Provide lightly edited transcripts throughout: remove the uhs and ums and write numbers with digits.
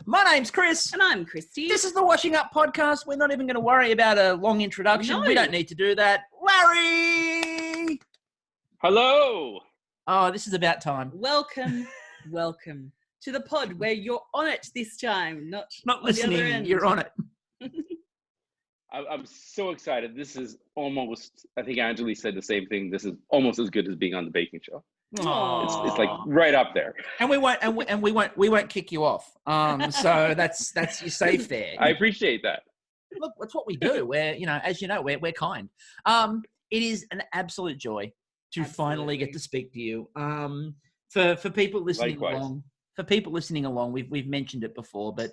My name's Chris. And I'm Kristie. This is the Washing Up Podcast. We're not even going to worry about a long introduction. No. We don't need to do that. Larry! Hello! Oh, this is about time. Welcome to the pod where you're on it this time, not listening. You're on it. I'm so excited. This is almost, I think Angeli said the same thing. This is almost as good as being on the baking show. It's like right up there. And we won't kick you off. So that's you're safe there. I appreciate that. Look, that's what we do. As you know, we're kind. It is an absolute joy to finally get to speak to you. For people listening along. For people listening along, we've mentioned it before, but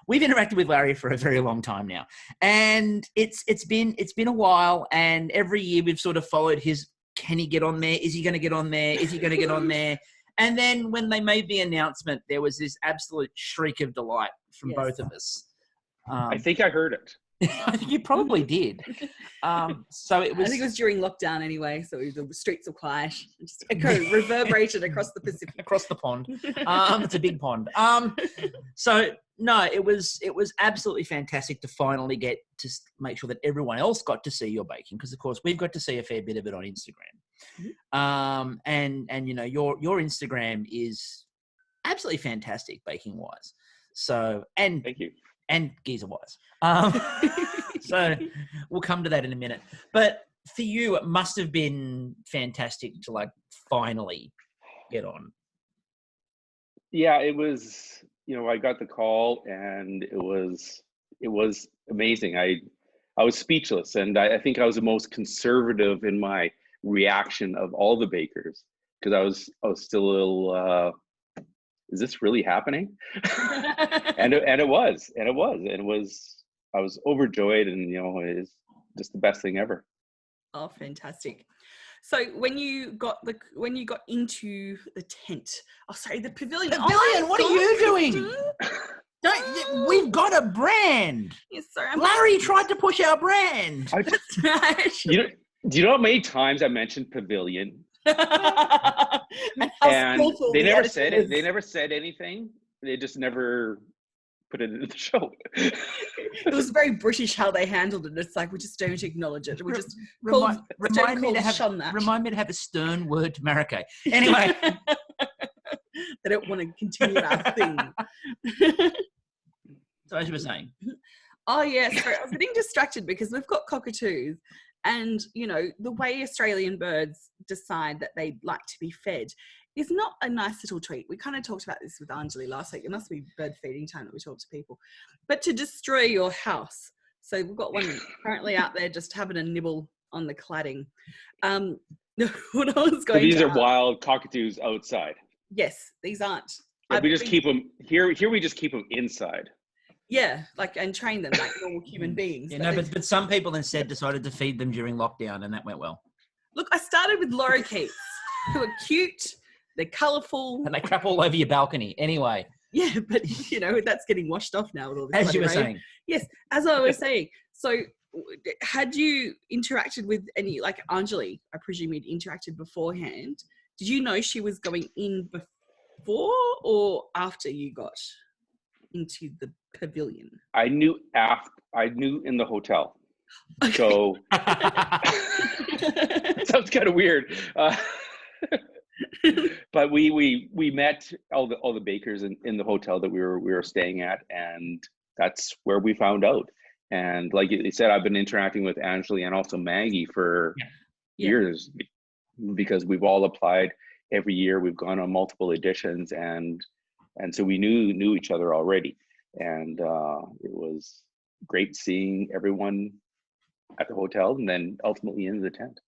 we've interacted with Larry for a very long time now, and it's been a while. And every year we've sort of followed his. Can he get on there? Is he going to get on there? Is he going to get on there? And then when they made the announcement, there was this absolute shriek of delight from both of us. I think I heard it. I think you probably did. So it was. I think it was during lockdown anyway, so the streets were quiet. Just reverberated across the Pacific, across the pond. It's a big pond. So no, it was absolutely fantastic to finally get to make sure that everyone else got to see your baking, because of course we've got to see a fair bit of it on Instagram. And your Instagram is absolutely fantastic baking wise. So and thank you. And geezer wise. So we'll come to that in a minute. But for you, it must have been fantastic to finally get on. Yeah, it was, I got the call and it was amazing. I was speechless, and I think I was the most conservative in my reaction of all the bakers, because I was still a little, is this really happening? and it was. I was overjoyed, and it's just the best thing ever. Oh, fantastic! So when you got into the tent, the pavilion. What are you doing? We've got a brand. Yes, sorry. Larry tried to push our brand. That's right. Do you know how many times I mentioned pavilion? And they never said it. They never said anything. They just never put it into the show. It was very British how they handled it. It's like, we just don't acknowledge it. We just remind me to have a stern word to Marrakech. Anyway, they don't want to continue our thing. So as you were saying. Oh yeah, sorry, I was getting distracted because we've got cockatoos. And, the way Australian birds decide that they like to be fed is not a nice little treat. We kind of talked about this with Angeli last week. It must be bird feeding time that we talk to people. But to destroy your house. So we've got one currently out there just having a nibble on the cladding. What I was going these are wild cockatoos outside. Yes, these aren't. We just keep them here. Here we just keep them inside. Yeah, and train them like normal human beings. Yeah, but some people instead decided to feed them during lockdown, and that went well. Look, I started with lorikeets, who are cute, they're colourful. And they crap all over your balcony. Anyway. Yeah, but, that's getting washed off now with all this. As you were saying. Yes, as I was saying. So had you interacted with any, Angeli, I presume you'd interacted beforehand. Did you know she was going in before or after you got into the pavilion? I knew in the hotel. Okay. So sounds kind of weird. But we met all the bakers in the hotel that we were staying at, and that's where we found out. And like you said, I've been interacting with Angeli and also Maggie for years, because we've all applied every year. We've gone on multiple editions, and so we knew each other already. And it was great seeing everyone at the hotel and then ultimately in the tent.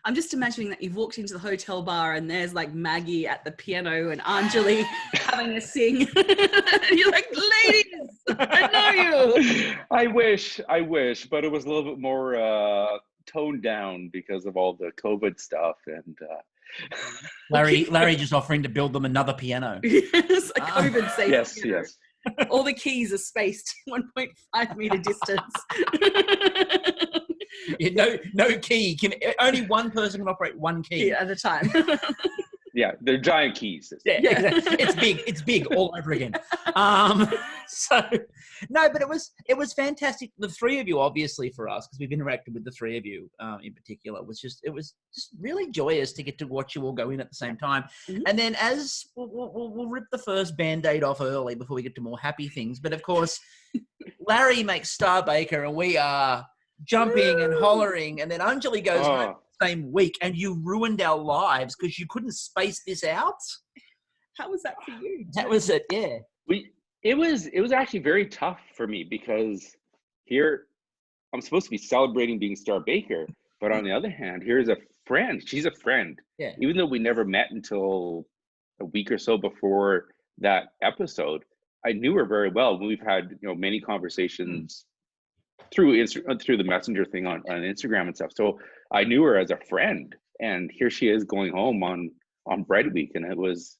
I'm just imagining that you've walked into the hotel bar and there's Maggie at the piano and Angeli having a sing. And you're like, ladies, I know you. I wish, but it was a little bit more toned down because of all the COVID stuff. And Larry just offering to build them another piano. Yes, a COVID safe. Yes. All the keys are spaced 1.5 meter distance. No key. Only one person can operate one key at a time. Yeah, they're giant keys. Yeah, exactly. It's big all over again. So no, but it was fantastic. The three of you, obviously, for us, because we've interacted with the three of you in particular, it was just really joyous to get to watch you all go in at the same time. Mm-hmm. And then as we'll rip the first Band-Aid off early before we get to more happy things. But of course, Larry makes Star Baker, and we are jumping and hollering, and then Anjali goes home the same week, and you ruined our lives because you couldn't space this out. How was that for you? That was it, yeah. It was actually very tough for me because here I'm supposed to be celebrating being Star Baker, but on the other hand, here's a friend. She's a friend. Yeah. Even though we never met until a week or so before that episode, I knew her very well. We've had many conversations through the messenger thing on Instagram and stuff. So I knew her as a friend, and here she is going home on Bread Week, and it was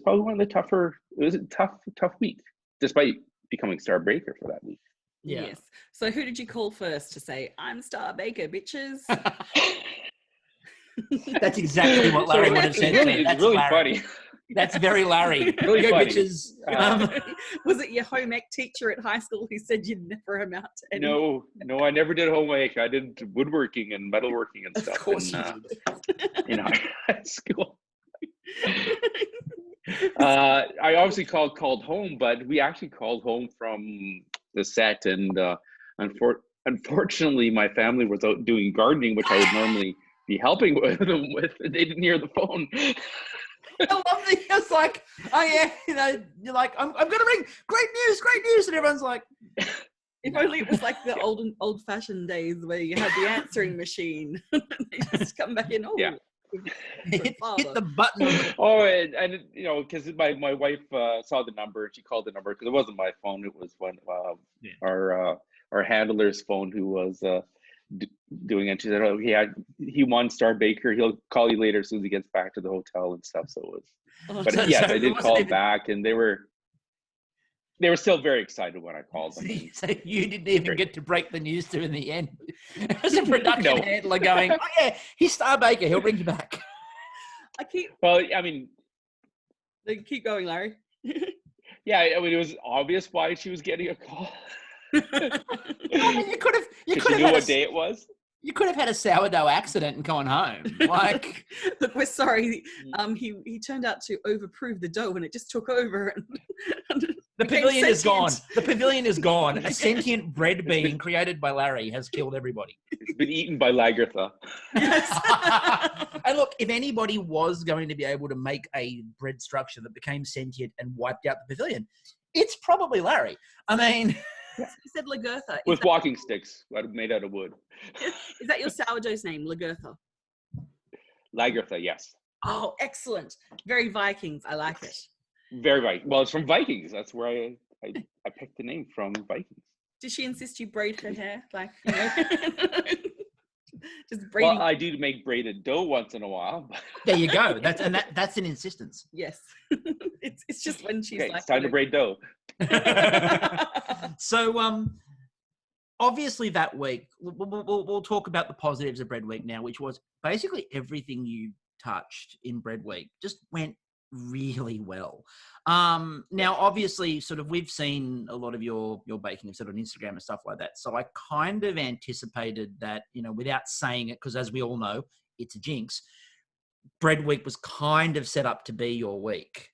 probably one of the tougher. It was a tough week, despite becoming Star Baker for that week. Yeah. Yes. So who did you call first to say, "I'm Star Baker, bitches"? That's exactly what Larry would have said. It's really funny. That's very Larry. Really funny. Bitches. Was it your home ec teacher at high school who said you'd never amount to anything? No, I never did home ec. I did woodworking and metalworking and stuff. Of course in high school. I obviously called home, but we actually called home from the set, and unfortunately, my family was out doing gardening, which I would normally be helping them with, and they didn't hear the phone. I love that. It's like, oh yeah, you're like, I'm going to ring. Great news, and everyone's like. If only it was like the old-fashioned days where you had the answering machine. They just come back in. Oh, yeah. Hit the button. And because my wife saw the number, she called the number because it wasn't my phone. It was one our handler's phone who was doing it. She said, "Oh, he won Star Baker. He'll call you later as soon as he gets back to the hotel and stuff." So it was. But yes, I did call back, and they were still very excited when I called them. So you didn't even get to break the news to in the end. It was a production handler going, "Oh yeah, he's Star Baker. He'll bring you back." Keep going, Larry. Yeah, I mean, it was obvious why she was getting a call. I mean, you could have. You knew what day it was. You could have had a sourdough accident and gone home. Like, look, we're sorry. He turned out to overprove the dough, and it just took over. And the pavilion is gone. The pavilion is gone. A sentient bread being created by Larry has killed everybody. It's been eaten by Lagertha. Yes. And look, if anybody was going to be able to make a bread structure that became sentient and wiped out the pavilion, it's probably Larry. I mean. You said Lagertha. With walking sticks made out of wood. Is that your sourdough's name, Lagertha? Lagertha, yes. Oh, excellent. Very Vikings. I like it. Very Vikings. Well, it's from Vikings. That's where I picked the name from, Vikings. Did she insist you braid her hair? Like, just braiding. Well, I do make braided dough once in a while. There you go. That's an insistence. Yes. It's just when she's like. It's time to braid dough. So, obviously that week, we'll talk about the positives of Bread Week now, which was basically everything you touched in Bread Week just went really well. Now, obviously, sort of we've seen a lot of your baking sort of on Instagram and stuff like that. So I kind of anticipated that, without saying it, because as we all know, it's a jinx, Bread Week was kind of set up to be your week.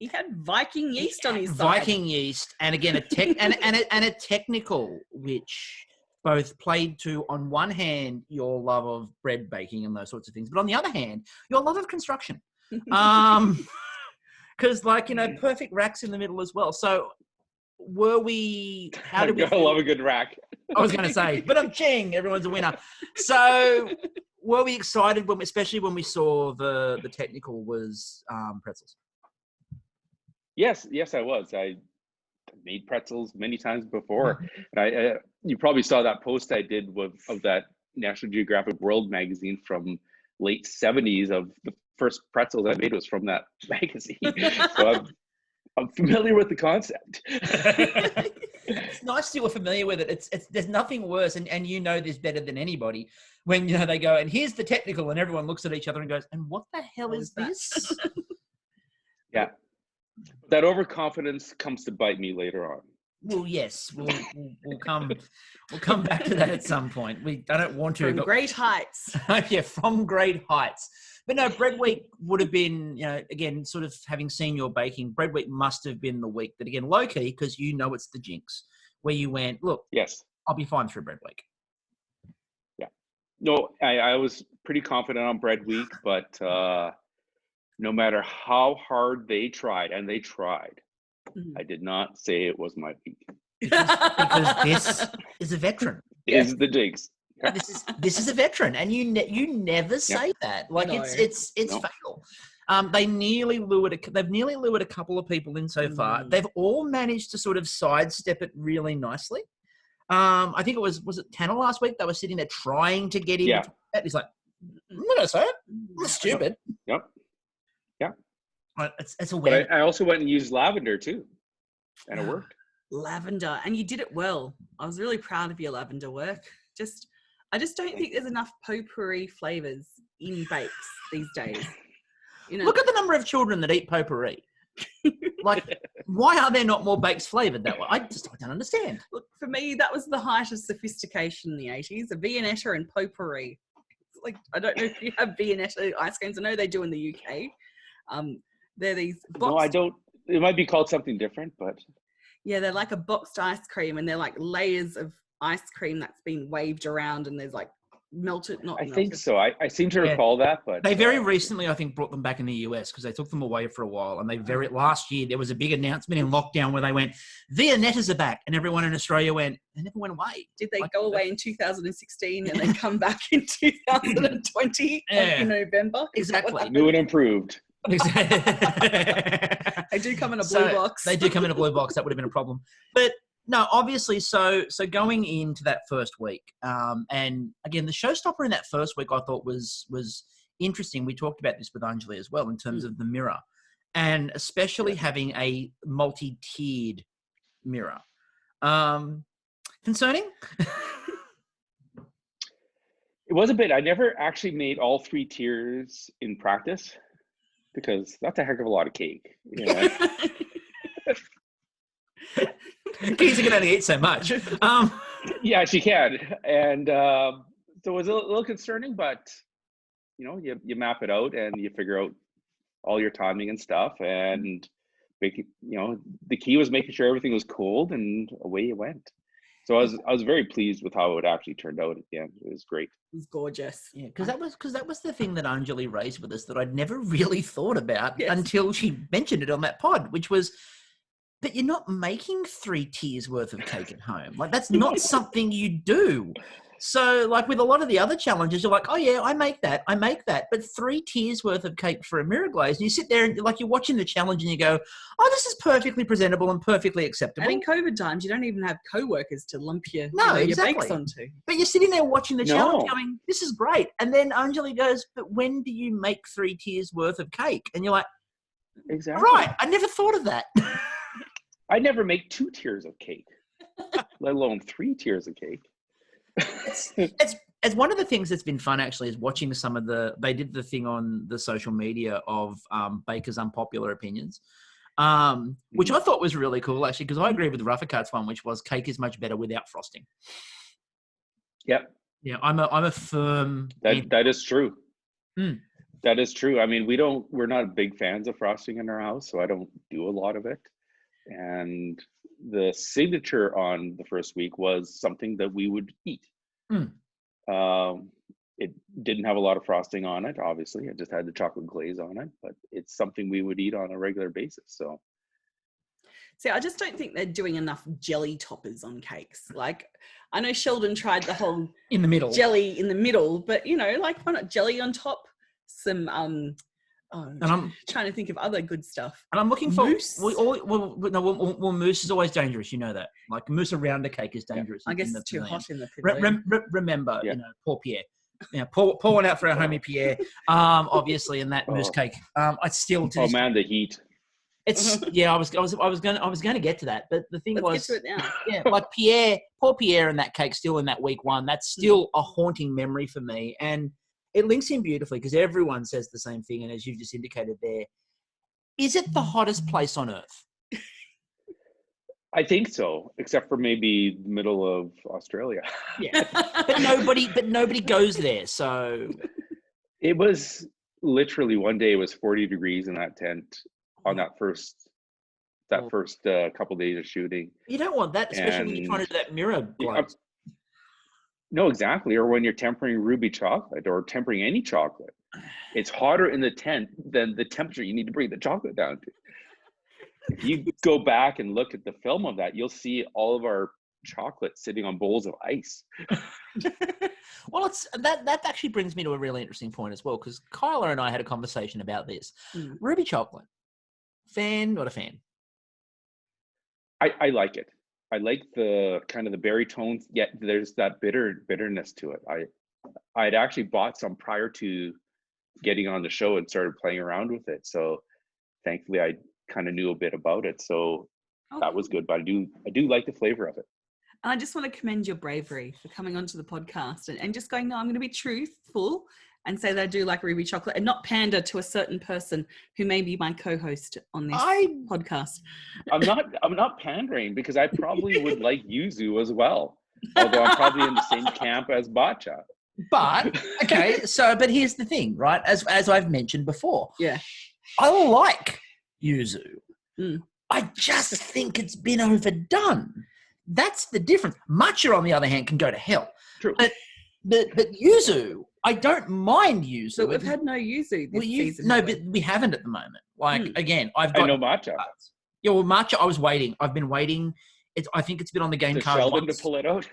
He had Viking yeast on his side. Viking yeast, and again a technical which both played to, on one hand, your love of bread baking and those sorts of things, but on the other hand, your love of construction. Because perfect racks in the middle as well. So how did we I love a good rack. I was going to say, but I'm ching, everyone's a winner. So were we excited especially when we saw the technical was pretzels? Yes, I was. I made pretzels many times before. And you probably saw that post I did of that National Geographic World magazine from late 70s of the first pretzels I made was from that magazine. So I'm familiar with the concept. it's nice that you're familiar with it. It's there's nothing worse, and you know this better than anybody when they go and here's the technical, and everyone looks at each other and goes, and what the hell is this? Yeah, that overconfidence comes to bite me later on. Well, yes, we'll come back to that at some point. I don't want to. From great heights. Yeah, from great heights. But no, Bread Week would have been, again, sort of having seen your baking, Bread Week must have been the week that, again, low-key, because it's the jinx, where you went, look, yes, I'll be fine through Bread Week. Yeah. No, I was pretty confident on Bread Week, but no matter how hard they tried, and they tried, I did not say it was my week. Because this is a veteran. Is the jinx. This is a veteran, and you never say that. Like it's fatal. They've nearly lured a couple of people in so far. They've all managed to sort of sidestep it really nicely. I think it was it Tanner last week? They were sitting there trying to get in. Yeah. He's like, I'm not gonna say it. I'm stupid. Yep. Yeah. It's a weird. But I also went and used lavender too, and it worked. Lavender, and you did it well. I was really proud of your lavender work. I just don't think there's enough potpourri flavors in bakes these days. Look at the number of children that eat potpourri. Like, why are there not more bakes flavored that way? I don't understand. Look, for me, that was the height of sophistication in the 80s, a Viennetta and potpourri. Like, I don't know if you have Viennetta ice creams. I know they do in the UK. They're these boxed... No, I don't. It might be called something different, but... Yeah, they're like a boxed ice cream, and they're like layers of ice cream that's been waved around, and there's like melted. I think so. I seem to recall that, but they very recently, I think, brought them back in the US because they took them away for a while, and last year there was a big announcement in lockdown where they went, Viennettas are back, and everyone in Australia went, they never went away. Did they go away in 2016 and then come back in 2020 in November? Exactly. New and improved. Exactly. They do come in a blue box. They do come in a blue box. That would have been a problem. But no, obviously, so going into that first week, and again, the showstopper in that first week I thought was interesting. We talked about this with Anjali as well in terms of the mirror, and especially having a multi-tiered mirror. Concerning? It was a bit. I never actually made all 3 tiers in practice because that's a heck of a lot of cake. Kids can only eat so much. Yeah, she can, and so it was a little concerning, but you map it out and you figure out all your timing and stuff, and the key was making sure everything was cold, and away you went. So I was very pleased with how it actually turned out at the end. It was great. It was gorgeous. Yeah, because that was the thing that Anjali raised with us that I'd never really thought about until she mentioned it on that pod, which was, but you're not making 3 tiers worth of cake at home. Like, that's not something you do. So, like, with a lot of the other challenges, you're like, oh, yeah, I make that. But 3 tiers worth of cake for a mirror glaze, and you sit there and, like, you're watching the challenge and you go, oh, this is perfectly presentable and perfectly acceptable. And in COVID times, you don't even have co-workers to lump your bakes onto. But you're sitting there watching the challenge going, this is great. And then Anjali goes, but when do you make 3 tiers worth of cake? And you're like, exactly. Right, I never thought of that. I never make 2 tiers of cake, let alone 3 tiers of cake. It's one of the things that's been fun actually is watching they did the thing on the social media of bakers' unpopular opinions, which I thought was really cool actually, because I agree with Raphy Cat's one, which was cake is much better without frosting. Yep. Yeah, I'm a firm. That is true. That is true. I mean, we're not big fans of frosting in our house, so I don't do a lot of it. And the signature on the first week was something that we would eat. It didn't have a lot of frosting on it, obviously. It just had the chocolate glaze on it, but it's something we would eat on a regular basis. So, see, I just don't think they're doing enough jelly toppers on cakes. Like, I know Sheldon tried the whole in the middle jelly in the middle, but like, why not jelly on top? Some and I'm trying to think of other good stuff. And I'm looking for mousse. Well, mousse is always dangerous. You know that. Like, mousse around a cake is dangerous. I guess it's too hot in the pavilion. Remember, poor Pierre. Pour one out for our homie Pierre. Obviously, in that mousse cake. I still. Oh man, the heat. It's I was going to get to that, but the thing Let's get to it now. Yeah, like poor Pierre and that cake still in that week one. That's still a haunting memory for me, and it links in beautifully because everyone says the same thing. And as you've just indicated there, is it the hottest place on earth? I think so, except for maybe the middle of Australia. Yeah, but nobody goes there. So it was literally one day. It was 40 degrees in that tent on that first couple days of shooting. You don't want that, especially when you're trying to do that mirror glaze. No, exactly. Or when you're tempering ruby chocolate or tempering any chocolate, it's hotter in the tent than the temperature you need to bring the chocolate down to. If you go back and look at the film of that, you'll see all of our chocolate sitting on bowls of ice. Well, that actually brings me to a really interesting point as well, because Kyla and I had a conversation about this. Ruby chocolate, fan, not a fan? I like it. I like the kind of the berry tones, yet there's that bitterness to it. I'd actually bought some prior to getting on the show and started playing around with it. So thankfully I kind of knew a bit about it. So that was good, but I do like the flavor of it. And I just want to commend your bravery for coming onto the podcast and just going, no, I'm going to be truthful and say that I do like ruby chocolate and not pander to a certain person who may be my co-host on this podcast. I'm not pandering because I probably would like yuzu as well, although I'm probably in the same camp as matcha. But okay, but here's the thing, right? As I've mentioned before, I like yuzu. I just think it's been overdone. That's the difference. Matcha, on the other hand, can go to hell. True. But yuzu, I don't mind yuzu. But we've had no yuzu this season. No, but we haven't at the moment. Like, again, I know matcha. Yeah, well, matcha, I was waiting. I've been waiting. I think it's been on the game card Sheldon once. To pull it out?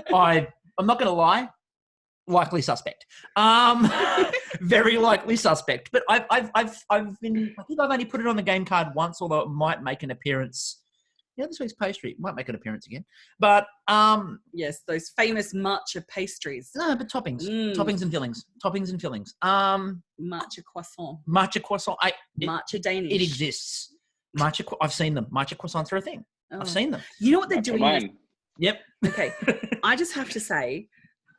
I'm not going to lie. Likely suspect. Very likely suspect. But I've been. I think I've only put it on the game card once, although it might make an appearance. This week's pastry might make an appearance again. But yes, those famous matcha pastries. No, but toppings and fillings. Matcha croissant. Matcha Danish. It exists. I've seen them. Matcha croissants are a thing. I've seen them. You know what they're doing? Yep. Okay. I just have to say,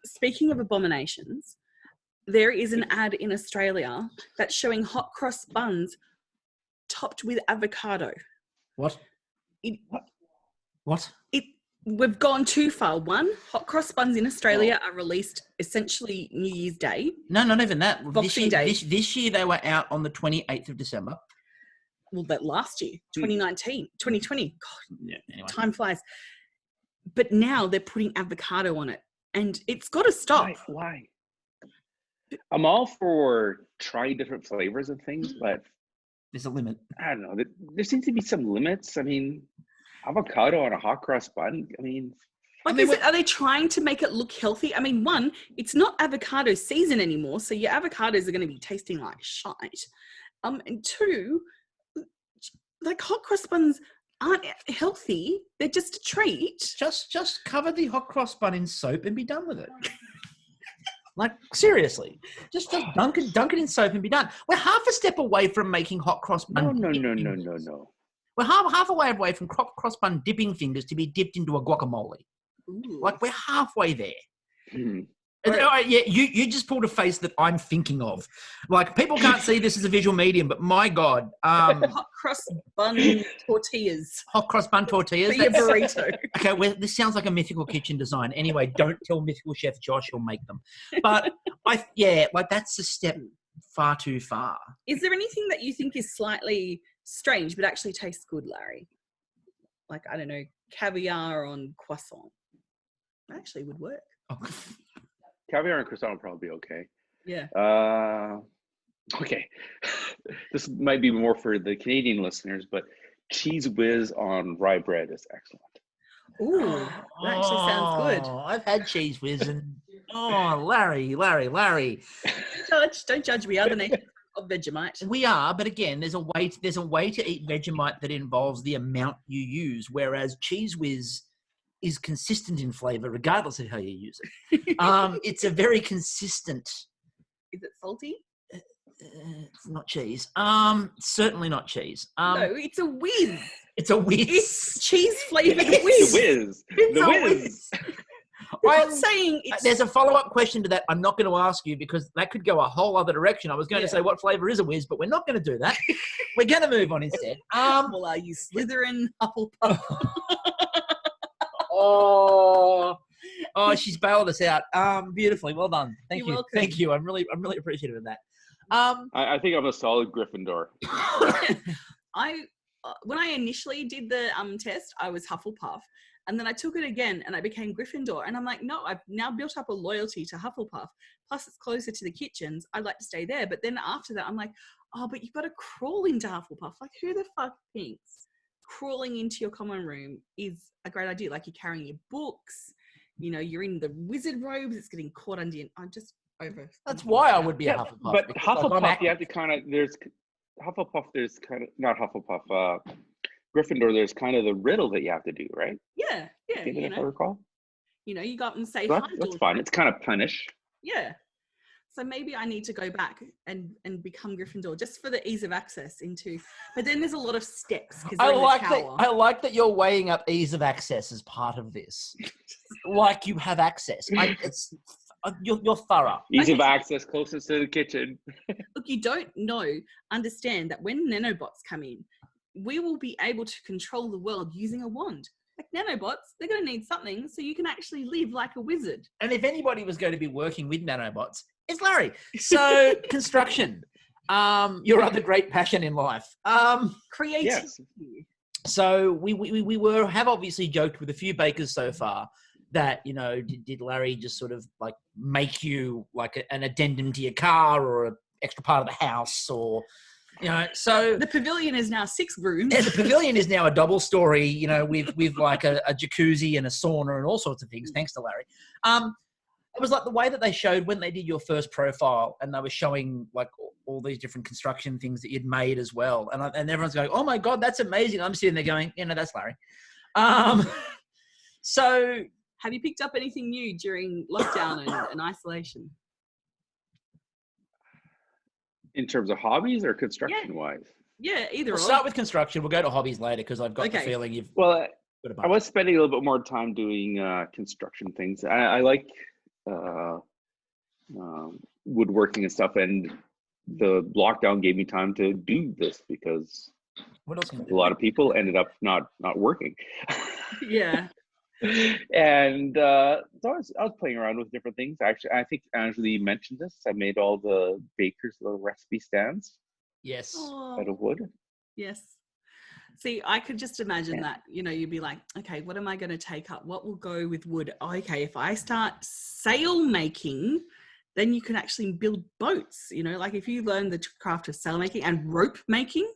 speaking of abominations, there is an ad in Australia that's showing hot cross buns topped with avocado. What? What? We've gone too far. One, hot cross buns in Australia are released essentially New Year's Day. No, not even that. Boxing Day. This year they were out on the 28th of December. Well, that last year, 2019, 2020. God, anyway. Time flies. But now they're putting avocado on it. And it's got to stop. Why? I'm all for trying different flavors of things, but there's a limit. I don't know. There seems to be some limits. I mean, avocado on a hot cross bun. I mean, are they trying to make it look healthy? I mean, one, it's not avocado season anymore, so your avocados are going to be tasting like shite. And two, like hot cross buns aren't healthy. They're just a treat. Just cover the hot cross bun in soap and be done with it. Like, seriously, just dunk it in soap and be done. We're half a step away from making hot cross bun. No. We're half a way away from cross bun dipping fingers to be dipped into a guacamole. Ooh. Like, we're halfway there. Mm. Right. Yeah, you just pulled a face that I'm thinking of. Like, people can't see this as a visual medium, but my God. Hot cross bun tortillas. Hot cross bun tortillas. For your burrito. Okay, well, this sounds like a Mythical Kitchen design. Anyway, don't tell Mythical Chef Josh he'll make them. But, that's a step far too far. Is there anything that you think is slightly strange but actually tastes good, Larry? Like, I don't know, caviar on croissant. That actually would work. Oh. Caviar and croissant will probably be okay. Yeah. Okay. This might be more for the Canadian listeners, but cheese whiz on rye bread is excellent. Ooh, that actually sounds good. I've had cheese whiz and Larry. Don't judge. We are the nation of Vegemite. We are, but again, there's a way to eat Vegemite that involves the amount you use, whereas cheese whiz is consistent in flavor regardless of how you use it. It's a very consistent. Is it salty? It's not cheese. Certainly not cheese. No, it's a whiz. It's a whiz. It's cheese flavored The whiz. whiz. It's The a whiz. I'm not saying it's... There's a follow-up question to that I'm not going to ask you because that could go a whole other direction. I was going to say what flavour is a whiz, but we're not going to do that. We're going to move on instead. Well, are you Slytherin, Hufflepuff? Oh, she's bailed us out. Beautifully. Well done. Thank you. Welcome. Thank you. I'm really appreciative of that. I think I'm a solid Gryffindor. When I initially did the test, I was Hufflepuff. And then I took it again and I became Gryffindor. And I'm like, no, I've now built up a loyalty to Hufflepuff. Plus, it's closer to the kitchens. I'd like to stay there. But then after that, I'm like, oh, but you've got to crawl into Hufflepuff. Like, who the fuck thinks crawling into your common room is a great idea? Like, you're carrying your books, you're in the wizard robes. It's getting caught under you. I'm just over. That's why I would be a Hufflepuff. But Hufflepuff, you have to kind of, not Hufflepuff, Gryffindor, there's kind of the riddle that you have to do, right? Yeah. If I recall. You go up and say, that's fine. It's kind of punish. Yeah. So maybe I need to go back and become Gryffindor just for the ease of access into. But then there's a lot of steps. I like that you're weighing up ease of access as part of this. Like you have access. You're thorough. Ease of access, closest to the kitchen. Look, you don't understand that when nanobots come in, we will be able to control the world using a wand. Like nanobots, they're going to need something so you can actually live like a wizard. And if anybody was going to be working with nanobots, it's Larry. So construction, your other great passion in life. Creativity. Yes. So we have obviously joked with a few bakers so far that, did Larry just sort of like make you like an addendum to your car or an extra part of the house or... so the pavilion is now 6 rooms. Yeah, the pavilion is now a double story, with like a jacuzzi and a sauna and all sorts of things, thanks to Larry. It was like the way that they showed when they did your first profile and they were showing like all these different construction things that you'd made as well. And everyone's going, oh my God, that's amazing. I'm sitting there going, that's Larry. So have you picked up anything new during lockdown and isolation? In terms of hobbies or construction-wise? Yeah, either. We'll start with construction. We'll go to hobbies later because I've got the feeling you've... Well, I was spending a little bit more time doing construction things. I like woodworking and stuff, and the lockdown gave me time to do this because what else a lot of people ended up not working. Yeah. And so I was playing around with different things. Actually, I think Angela mentioned this. I made all the bakers' little recipe stands. Yes. Out of wood. Yes. See, I could just imagine that, you'd be like, okay, what am I going to take up? What will go with wood? Okay, if I start sail making, then you can actually build boats. Like if you learn the craft of sail making and rope making,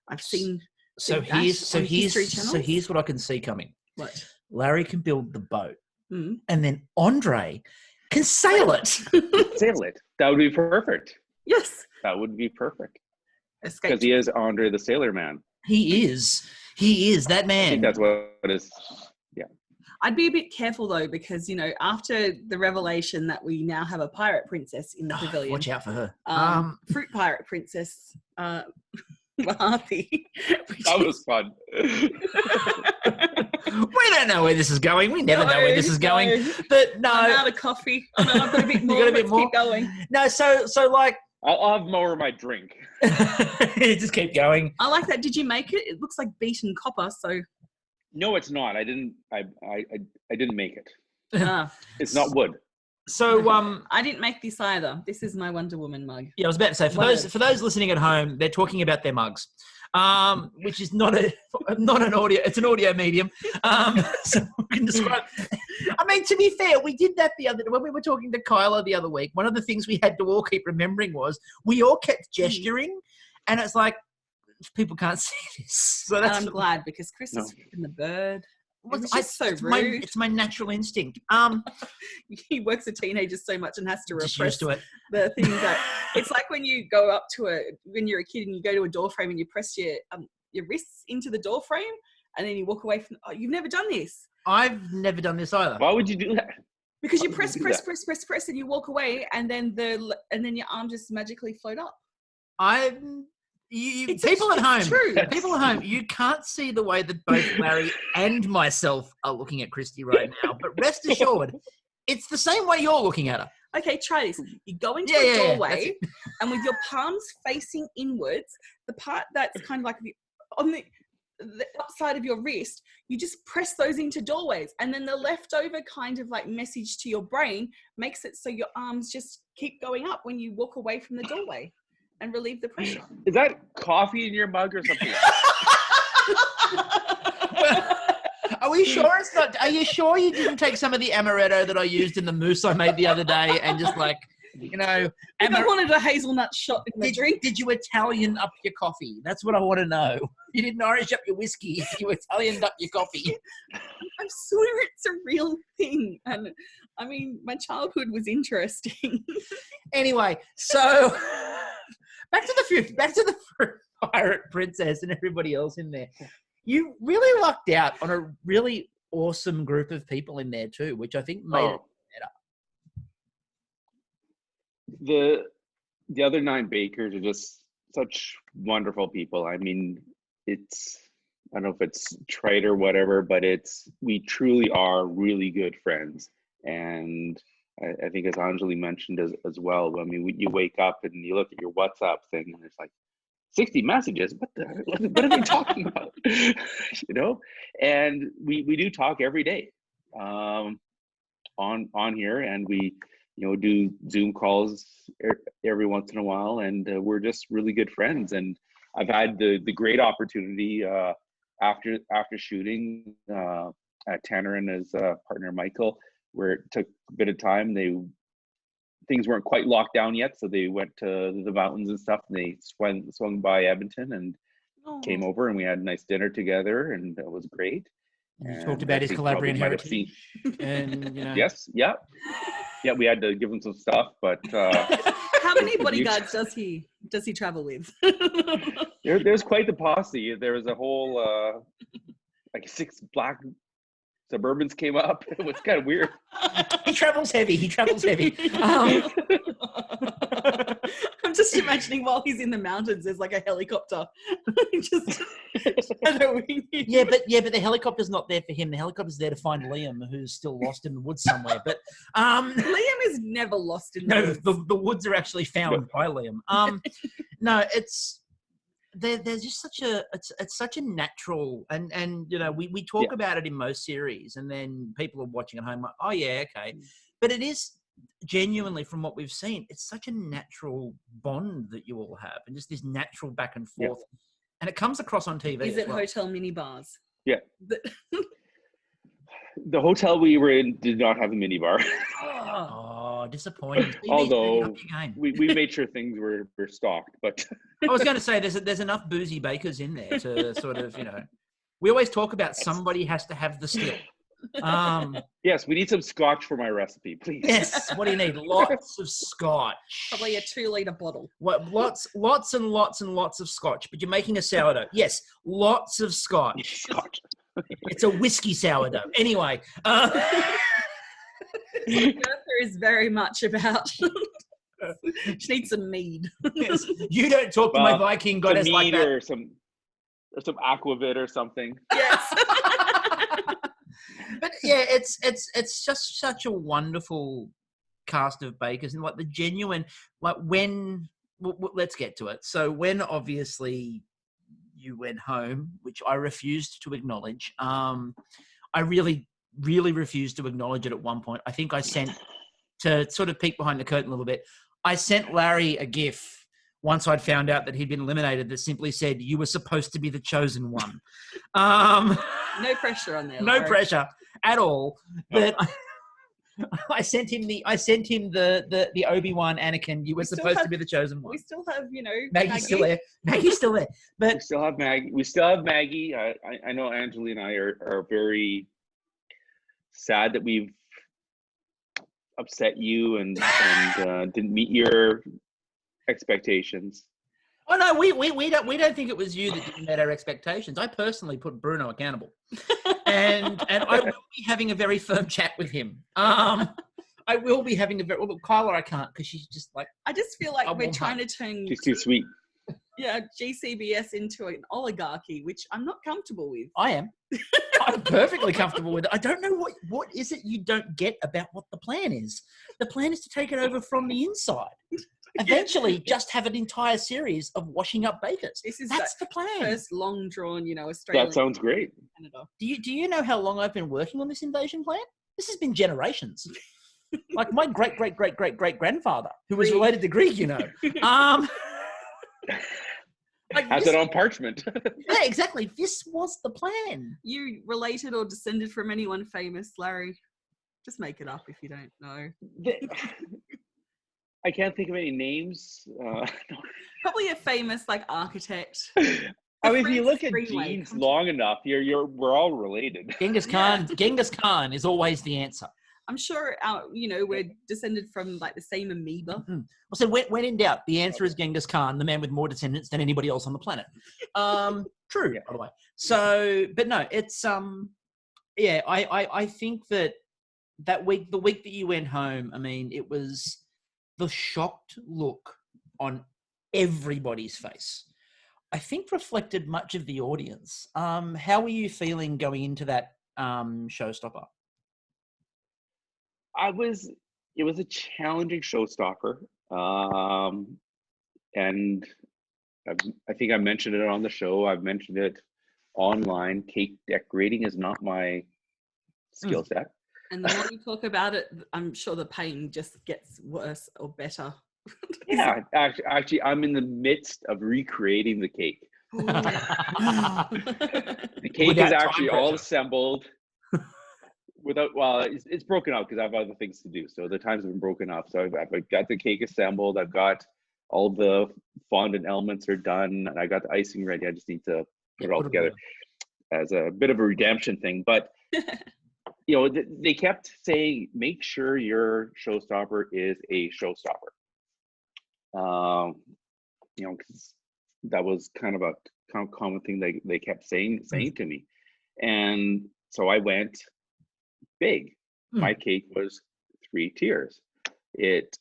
I've seen. So here's what I can see coming. What? Larry can build the boat, and then Andre can sail it. Sail it. That would be perfect. Yes. That would be perfect. Because he is Andre the Sailor Man. He is that man. I think that's what it is. Yeah. I'd be a bit careful though, because after the revelation that we now have a pirate princess in the pavilion. Watch out for her. Fruit pirate princess. Raphy. That was fun. We don't know where this is going. We never know where this is going. But no, I'm out of coffee. Oh, no, I've got a bit more. Keep going. No, so like I'll have more of my drink. Just keep going. I like that. Did you make it? It looks like beaten copper. So no, it's not. I didn't make it. Ah. It's not wood. So I didn't make this either. This is my Wonder Woman mug. Yeah, I was about to say for those listening at home, they're talking about their mugs, which is not an audio. It's an audio medium. So we can describe. I mean, to be fair, we did that when we were talking to Kyla the other week. One of the things we had to all keep remembering was we all kept gesturing, and it's like people can't see this. So I'm glad because Chris is flipping the bird. It's so rude. It's my natural instinct. He works with teenagers so much and has to repress used to it. The things that it's like when you go up to when you're a kid and you go to a door frame and you press your wrists into the door frame and then you walk away from. Oh, you've never done this. I've never done this either. Why would you do that? Because you press, and you walk away, and then your arm just magically float up. People at home, you can't see the way that both Larry and myself are looking at Kristie right now, but rest assured, it's the same way you're looking at her. Okay, try this. You go into a doorway, and with your palms facing inwards, the part that's kind of like on the upside of your wrist, you just press those into doorways, and then the leftover kind of like message to your brain makes it so your arms just keep going up when you walk away from the doorway and relieve the pressure. Is that coffee in your mug or something? Are we sure it's not? Are you sure you didn't take some of the amaretto that I used in the mousse I made the other day and just like, you know, I wanted a hazelnut shot in the drink. Did you Italian up your coffee? That's what I want to know. You didn't Irish up your whiskey. You Italianed up your coffee. I'm sure it's a real thing. And I mean, my childhood was interesting. Anyway, so back to the pirate princess and everybody else in there. You really lucked out on a really awesome group of people in there too, which I think made it better. The other 9 bakers are just such wonderful people. I mean, I don't know if it's trite or whatever, but we truly are really good friends. And I think, as Anjali mentioned as well, I mean, you wake up and you look at your WhatsApp thing and it's like 60 messages. What are they talking about? You know? And we do talk every day on here, and we do Zoom calls every once in a while, and we're just really good friends. And I've had the great opportunity after shooting at Tanner and his partner Michael, where it took a bit of time. Things weren't quite locked down yet, so they went to the mountains and stuff, and they swung by Edmonton and came over, and we had a nice dinner together, and it was great. And you talked about his Calabrian heritage. And, Yes, yeah, we had to give him some stuff, but how many bodyguards does he travel with? There's quite the posse. There was a whole like 6 black Suburbans came up. It was kind of weird. He travels heavy. I'm just imagining while he's in the mountains, there's like a helicopter. just shadowing him. Yeah, but the helicopter's not there for him. The helicopter's there to find Liam, who's still lost in the woods somewhere. But Liam is never lost in the woods. The woods are actually found by Liam. No, there's just it's such a natural, and we talk about it in most series, and then people are watching at home like, oh yeah, okay, but it is genuinely, from what we've seen, it's such a natural bond that you all have, and just this natural back and forth, and it comes across on TV. Is it hotel mini bars? Yeah. The hotel we were in did not have a mini bar. Oh, disappointing. Although we made sure things were stocked, but I was going to say there's enough boozy bakers in there to sort of, we always talk about somebody has to have the skill. Yes, we need some scotch for my recipe, please. Yes, what do you need? Lots of scotch. Probably a 2-liter bottle. What? Lots and lots and lots of scotch. But you're making a sourdough. Yes, lots of scotch. Scotch. It's a whiskey sourdough. Anyway. Bertha is very much about. She needs some mead. Yes. You don't talk to my Viking goddess like that. Or some aquavit or something. Yes. But yeah, it's just such a wonderful cast of bakers, and like the genuine, like when let's get to it. So when obviously you went home, which I refused to acknowledge. I really refused to acknowledge it at one point. I think I sent, to sort of peek behind the curtain a little bit, I sent Larry a GIF once I'd found out that he'd been eliminated that simply said, "You were supposed to be the chosen one." No pressure on there. No pressure at all. But I sent him the Obi-Wan Anakin. You were supposed to be the chosen one. We still have, Maggie's still there. Maggie's still there. But we still have Maggie. I know Anjali and I are very sad that we've upset you and didn't meet your expectations. Oh no, we don't think it was you that didn't meet our expectations. I personally put Bruno accountable, and I will be having a very firm chat with him. I will be having a very Kyla. I can't because she's just like. I just feel like we're trying to turn. She's too sweet. Yeah, GCBS into an oligarchy, which I'm not comfortable with. I am. I'm perfectly comfortable with it. I don't know what is it you don't get about what the plan is. The plan is to take it over from the inside. Eventually, just have an entire series of washing up bakers. That's the plan. First long drawn, Australian. That sounds great. Canada. Do you know how long I've been working on this invasion plan? This has been generations. Like my great-great-great-great-great-grandfather, who was related to Greek, Has it on parchment. Yeah, exactly. This was the plan. You related or descended from anyone famous, Larry? Just make it up if you don't know. I can't think of any names. Probably a famous architect. I mean, if you look at genes long enough, we're all related. Genghis Khan. Yeah. Genghis Khan is always the answer. I'm sure we're descended from the same amoeba. Mm-hmm. Well, so when in doubt, the answer is Genghis Khan, the man with more descendants than anybody else on the planet. True, by the way. So, but no, it's I think that week, the week that you went home, I mean, it was the shocked look on everybody's face. I think reflected much of the audience. How were you feeling going into that showstopper? It was a challenging showstopper. And I think I mentioned it on the show. I've mentioned it online. Cake decorating is not my skill set. And the more you talk about it, I'm sure the pain just gets worse or better. Yeah, actually, I'm in the midst of recreating the cake. The cake is actually all assembled. It's broken up because I have other things to do. So the times have been broken up. So I've got the cake assembled. I've got all the fondant elements are done, and I got the icing ready. I just need to put it all together as a bit of a redemption thing. But they kept saying, make sure your showstopper is a showstopper. Because that was kind of a common thing they kept saying to me, and so I went big. My cake was 3 tiers. It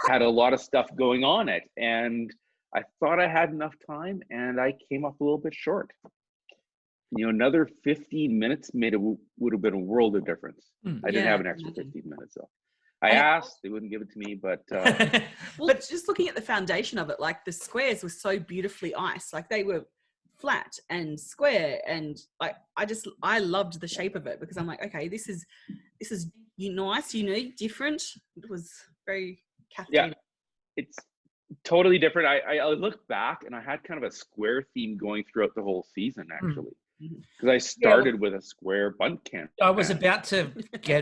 had a lot of stuff going on it, and I thought I had enough time, and I came up a little bit short. Another 15 minutes would have been a world of difference. I didn't have an extra 15 minutes though. I asked, they wouldn't give it to me, but but just looking at the foundation of it, the squares were so beautifully iced, they were flat and square, and I loved the shape of it, because I'm okay, this is nice, unique, different. It was very captivating. Yeah, it's totally different. I look back and I had kind of a square theme going throughout the whole season, actually. Because I started with a square bundt can. I was about to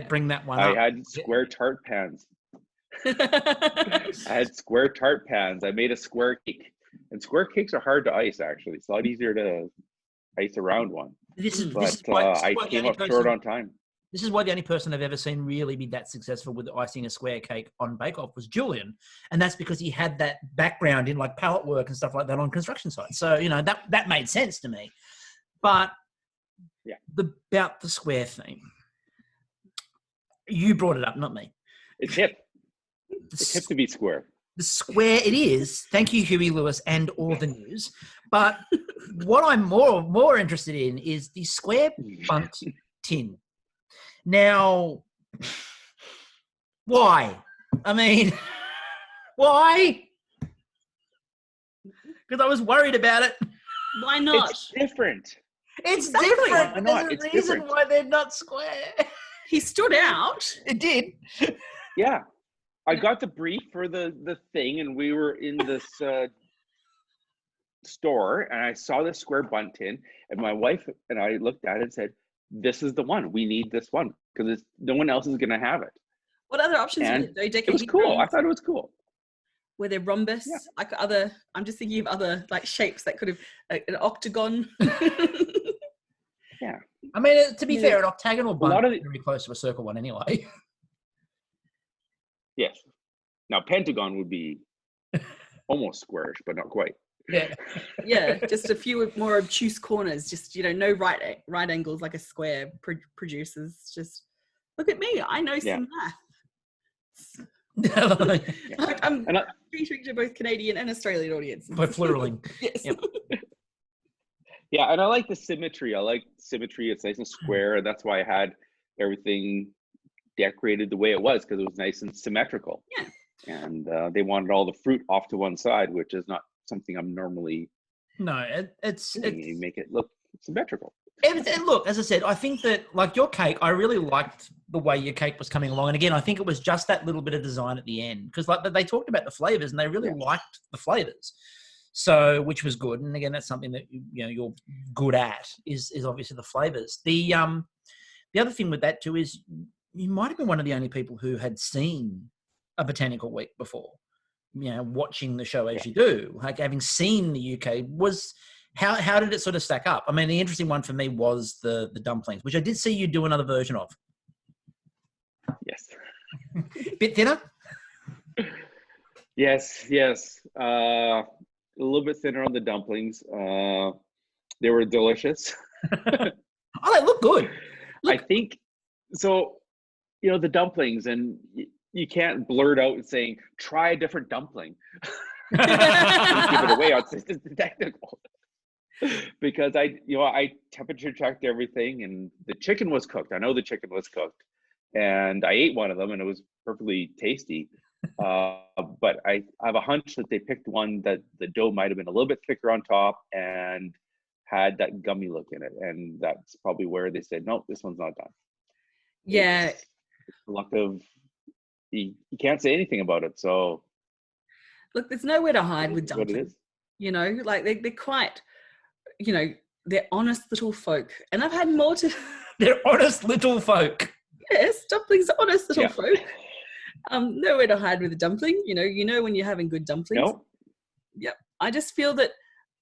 bring that one up. I had square tart pans. I had square tart pans. I made a square cake. And square cakes are hard to ice, actually. It's a lot easier to ice around one. I came up short on time. This is why the only person I've ever seen really be that successful with icing a square cake on Bake Off was Julian. And that's because he had that background in pallet work and stuff like that on construction sites. So, that made sense to me. But about the square theme, you brought it up, not me. It's hip. It's hip to be square. The square it is. Thank you, Huey Lewis and all the news. But what I'm more interested in is the square bundt tin. Now, why? I mean, why? Because I was worried about it. Why not? It's different. It's different. There's a reason why they're not square. He stood out. It did. Yeah. I got the brief for the thing, and we were in this store, and I saw this square bundt tin, and my wife and I looked at it and said, this is the one. We need this one, because no one else is going to have it. What other options were there? It was cool. I thought it was cool. Were there rhombus? Yeah. I'm just thinking of other shapes that could have, an octagon. Yeah. I mean, to be fair, an octagonal bundt is very close to a circle one anyway. Yes. Now, pentagon would be almost squarish, but not quite. Yeah. Yeah, just a few more obtuse corners. Just, no right angles like a square produces. Just look at me. I know some math. I'm catering to both Canadian and Australian audiences. By pluraling. Yes. Yep. Yeah, and I like the symmetry. I like symmetry. It's nice and square, and that's why I had everything decorated the way it was, because it was nice and symmetrical. Yeah. And they wanted all the fruit off to one side, which is not something I'm normally. No, it's You make it look symmetrical. And look, as I said, I think that, like your cake, I really liked the way your cake was coming along. And again, I think it was just that little bit of design at the end, because like they talked about the flavors and they really liked the flavors, so which was good. And again, that's something that you're good at is obviously the flavors. The other thing with that too is you might have been one of the only people who had seen a botanical week before. Watching the show as you do, like having seen the UK was. How did it sort of stack up? I mean, the interesting one for me was the dumplings, which I did see you do another version of. Yes. Bit thinner? Yes. A little bit thinner on the dumplings. They were delicious. Oh, they look good. I think so. The dumplings, and you can't blurt out saying, try a different dumpling. Give it away. It's technical. Because I temperature checked everything, and the chicken was cooked. I know the chicken was cooked, and I ate one of them, and it was perfectly tasty. But I have a hunch that they picked one that the dough might have been a little bit thicker on top and had that gummy look in it, and that's probably where they said, no, this one's not done. Yeah, it's luck of you can't say anything about it. So look, there's nowhere to hide with dumplings. What it is. Like they're quite. They're honest little folk. And I've had more to... They're honest little folk. Yes, dumplings are honest little folk. Nowhere to hide with a dumpling. When you're having good dumplings. No. Yep. I just feel that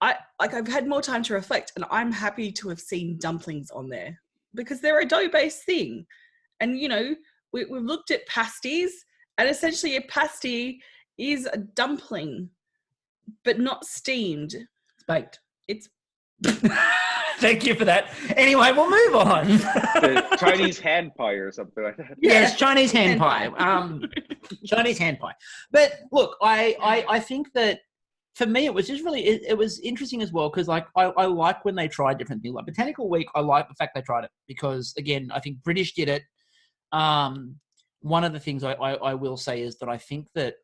I've had more time to reflect, and I'm happy to have seen dumplings on there because they're a dough-based thing. And, we've looked at pasties, and essentially a pasty is a dumpling, but not steamed. It's baked. It's Thank you for that. Anyway, we'll move on. The Chinese hand pie or something like that. Yes, Chinese hand pie. Chinese hand pie. But look, I think that for me it was just really it was interesting as well, because like I like when they try different things. Like Botanical Week, I like the fact they tried it because again, I think British did it. One of the things I will say is that I think that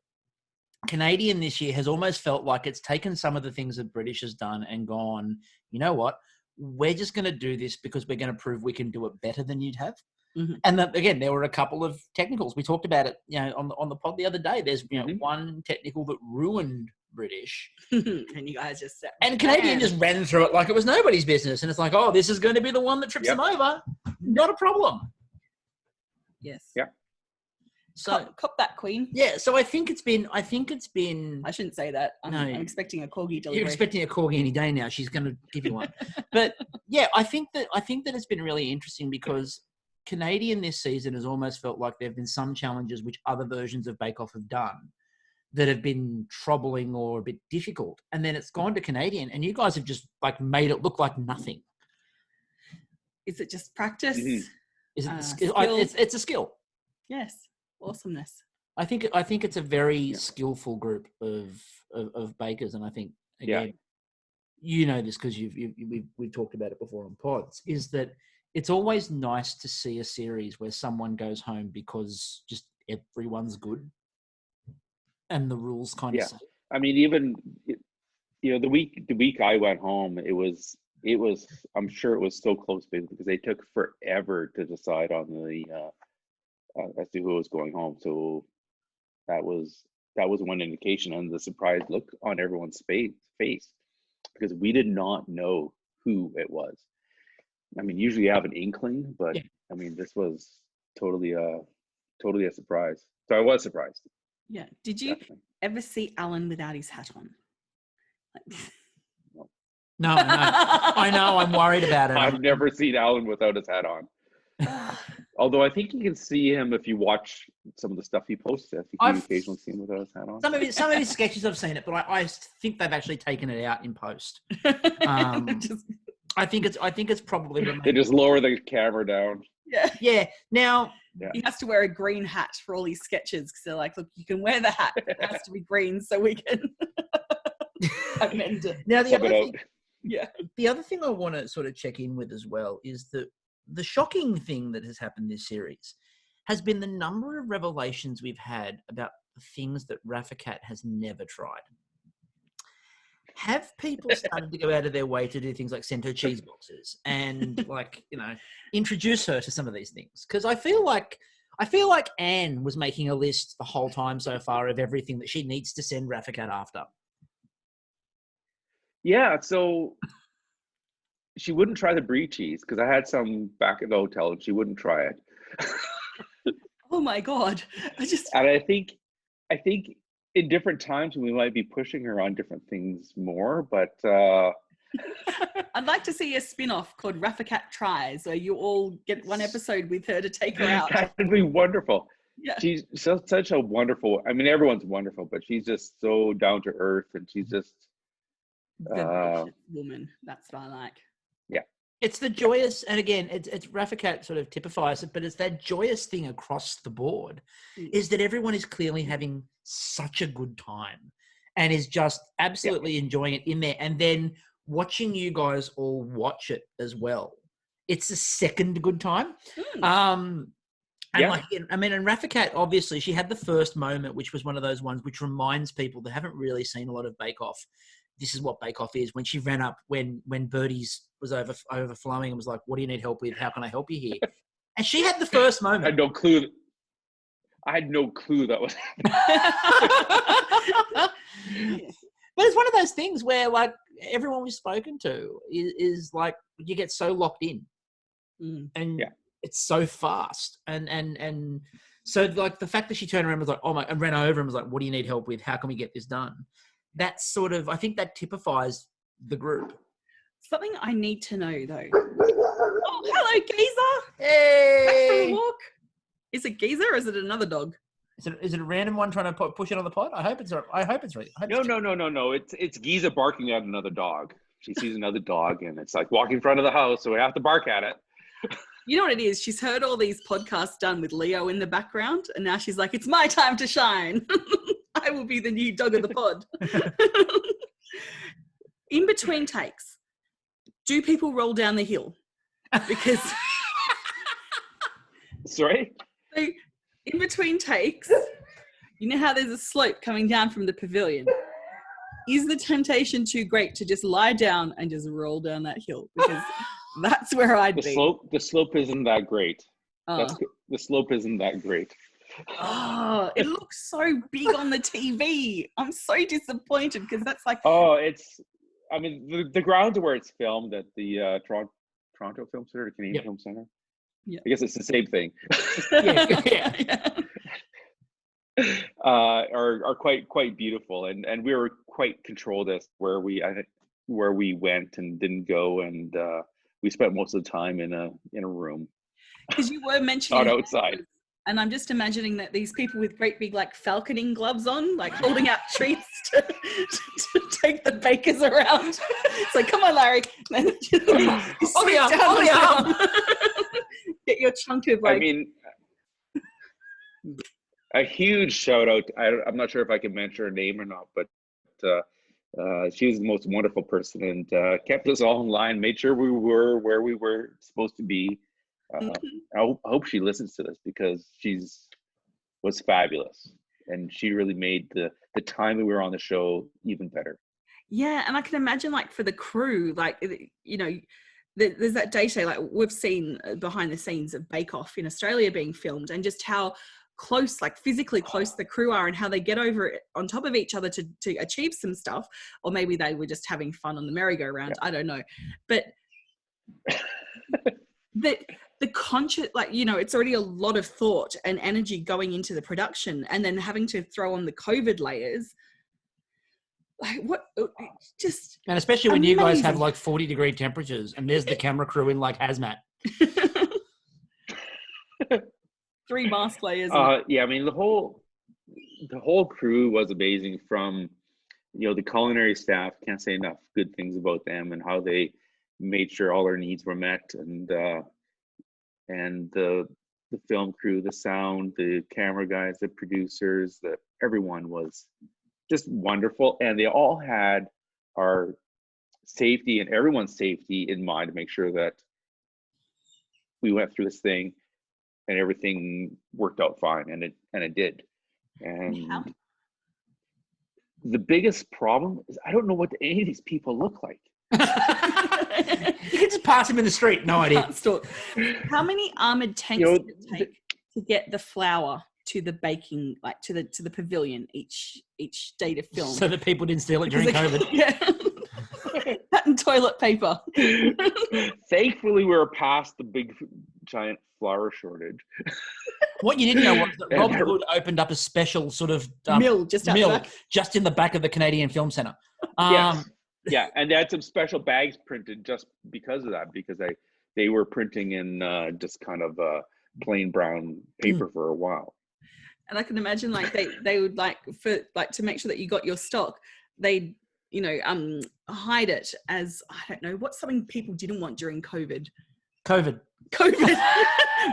Canadian this year has almost felt like it's taken some of the things that British has done and gone, you know what, we're just going to do this because we're going to prove we can do it better than you'd have. Mm-hmm. And then, again, there were a couple of technicals. We talked about it, on the pod the other day. There's, one technical that ruined British. And you guys just said, and Canadian just ran through it like it was nobody's business. And it's like, oh, this is going to be the one that trips them over. Not a problem. Yes. Yeah. So cop that, Queen. Yeah, so I think it's been. I shouldn't say that. I'm expecting a corgi delivery. You're expecting a corgi any day now. She's going to give you one. But yeah, I think that it's been really interesting because Canadian this season has almost felt like there have been some challenges which other versions of Bake Off have done that have been troubling or a bit difficult, and then it's gone to Canadian, and you guys have just like made it look like nothing. Is it just practice? Mm-hmm. Is it? It's a skill. Yes. Awesomeness. I think it's a very skillful group of bakers, and I think again, you know this because we've talked about it before on pods. Is that it's always nice to see a series where someone goes home because just everyone's good, and the rules kind of say. I mean, even the week I went home, it was. I'm sure it was so close because they took forever to decide on the. As to who was going home, so that was one indication, and the surprised look on everyone's face because we did not know who it was. I mean, usually you have an inkling, but I mean, this was totally a surprise. So I was surprised. Yeah. Did you ever see Alan without his hat on? No. I know. I'm worried about it. I've never seen Alan without his hat on. Although I think you can see him if you watch some of the stuff he posts. I think you occasionally see him without his hat on. Some of his sketches I've seen it, but I think they've actually taken it out in post. I think it's probably they just lower the camera down. Yeah. Now He has to wear a green hat for all his sketches because they're like, look, you can wear the hat. It has to be green so we can amend it. Now, the other thing I want to sort of check in with as well is that the shocking thing that has happened this series has been the number of revelations we've had about the things that Raphy Cat has never tried. Have people started to go out of their way to do things like send her cheese boxes and like, you know, introduce her to some of these things? Because I feel like Anne was making a list the whole time so far of everything that she needs to send Raphy Cat after. Yeah, so she wouldn't try the brie cheese because I had some back at the hotel and she wouldn't try it. Oh my God. And I think in different times we might be pushing her on different things more, but I'd like to see a spin-off called Raphy Cat Tries, where you all get one episode with her to take her out. That'd be wonderful. Yeah. She's such a wonderful, I mean, everyone's wonderful, but she's just so down to earth and she's just the woman. That's what I like. Yeah. It's the joyous, and again, it's Raphy Cat sort of typifies it, but it's that joyous thing across the board is that everyone is clearly having such a good time and is just absolutely enjoying it in there. And then watching you guys all watch it as well. It's a second good time. And like, I mean, and Raphy Cat, obviously, she had the first moment, which was one of those ones which reminds people that haven't really seen a lot of Bake Off. This is what Bake Off is. When she ran up, when Birdie's was overflowing and was like, what do you need help with? How can I help you here? And she had the first moment. I had no clue. That was But it's one of those things where, like, everyone we've spoken to is like, you get so locked in. And it's so fast. And so, like, the fact that she turned around and was like, oh my, and ran over and was like, what do you need help with? How can we get this done? That's sort of, I think that typifies the group. Something I need to know, though. Oh, hello, Geezer. Hey. Back from a walk. Is it Geezer or is it another dog? Is it a random one trying to push it on the pod? I hope it's right. No. It's Giza barking at another dog. She sees another dog and it's like walking in front of the house, so we have to bark at it. You know what it is? She's heard all these podcasts done with Leo in the background, and now she's like, it's my time to shine. I will be the new dog of the pod. In between takes, do people roll down the hill? Because... Sorry? So, in between takes, you know how there's a slope coming down from the pavilion? Is the temptation too great to just lie down and just roll down that hill? Because that's where I'd be. The slope isn't that great. The slope isn't that great. Oh, it looks so big on the TV. I'm so disappointed because that's like... I mean, the grounds where it's filmed at the Toronto Film Center, the Canadian Film Center. Yeah. I guess it's the same thing. Are quite beautiful, and we were quite controlled as where we went and didn't go, and we spent most of the time in a room. Because you were mentioning not outside. And I'm just imagining that these people with great big like falconing gloves on, like holding out treats to take the bakers around. It's like, come on, Larry. And then get your chunk of like... I mean, a huge shout out. I'm not sure if I can mention her name or not, but she was the most wonderful person and kept us all in line, made sure we were where we were supposed to be. I hope she listens to this because was fabulous, and she really made the time that we were on the show even better. Yeah, and I can imagine like for the crew, like, you know, there's that day-to-day, like we've seen behind the scenes of Bake Off in Australia being filmed, and just how close, like physically close the crew are, and how they get over it on top of each other to achieve some stuff, or maybe they were just having fun on the merry-go-round. I don't know, but the conscious, like, you know, it's already a lot of thought and energy going into the production, and then having to throw on the COVID layers. Like what? Just and especially when amazing. You guys have like 40-degree temperatures, and there's the camera crew in like hazmat. 3 mask layers. Yeah, I mean the whole crew was amazing. From, you know, the culinary staff, can't say enough good things about them and how they made sure all our needs were met, and the the film crew, the sound, the camera guys, the producers, everyone was just wonderful. And they all had our safety and everyone's safety in mind to make sure that we went through this thing and everything worked out fine, and it did. And the biggest problem is I don't know what any of these people look like. You can just pass him in the street. No idea. How many armored tanks did it take to get the flour to the baking, like to the pavilion each day to film? So that people didn't steal it during COVID. Yeah. That and toilet paper. Thankfully, we were past the big giant flour shortage. What you didn't know was that Rob Hood opened up a special sort of mill just in the back of the Canadian Film Centre. Yes. Yeah, and they had some special bags printed just because of that, because they were printing in just kind of plain brown paper for a while. And I can imagine like they would to make sure that you got your stock, they'd hide it as, I don't know, what's something people didn't want during COVID? COVID.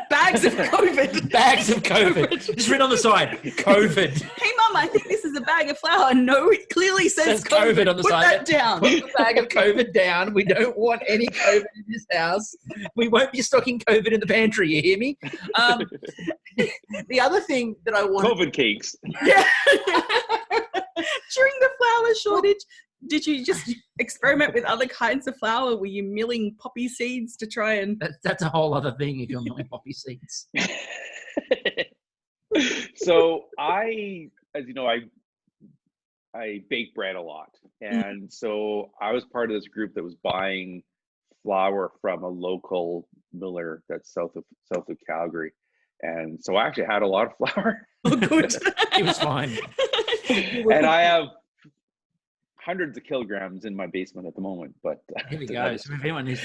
Bags of COVID. Bags of COVID. Just written on the side, COVID. Hey, Mum, I think this is a bag of flour. No, it clearly says COVID on the side. Put that down. Put the bag of COVID down. We don't want any COVID in this house. We won't be stocking COVID in the pantry. You hear me? The other thing that I want. COVID cakes. Yeah. During the flour shortage, did you just experiment with other kinds of flour? Were you milling poppy seeds to try and... That's a whole other thing if you're milling poppy seeds. So as you know, I bake bread a lot. And so I was part of this group that was buying flour from a local miller that's south of Calgary. And so I actually had a lot of flour. Oh, good. It was fine. And I have hundreds of kilograms in my basement at the moment, but here we go. So if anyone needs